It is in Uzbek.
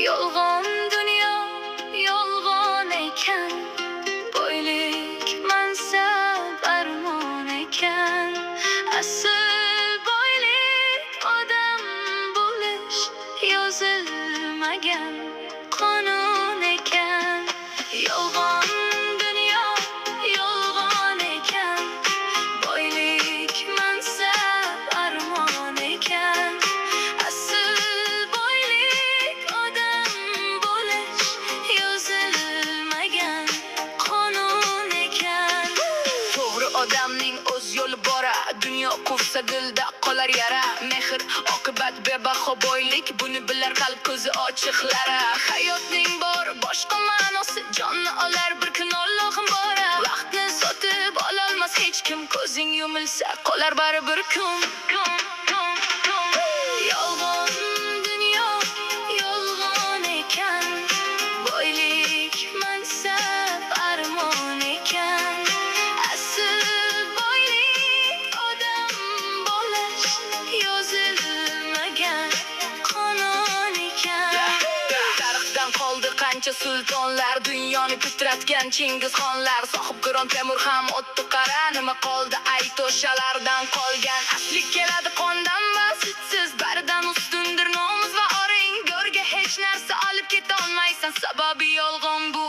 Yolg'on dunyo yolg'on ekan, boylik mansab armon ekan. Asl boylik odam bo'lish yozilmagan qonun ekan. Yolg'on dunyo yolg'on ekan, boylik mansab armon ekan. Asl boylik odam bo'lish yozilmagan qonun ekan. To'g'ri odamning o'z yo'li bora, dunyo quvsa dilda qolar yara. Mehr oqibat bebaho boylik, buni bilar qalb ko'zi ochiqlara. Hayotning bor boshqa ma'nosi, jonni olar bir kun Allohim bora. Vaqtni sotib ololmas hech kim, ko'zing yumilsa qolar baribir kun. Yolg'on dunyo yolg'on ekan, boylik mansab armon ekan. Asl boylik odam bo'lish yozilmagan qonun ekan. Tarixdan qoldi qancha sultonlar, dunyoni titratgan Chingizxonlar. Sohib Qiron Temur ham o'tdi qara, nima qoldi ayt o'shalardan qolgan. Asli keladi qondan va sitsiz, baridan ustundir nomus va oring. Go'rga hech narsa olib keta olmaysan, sababi yolg'on bu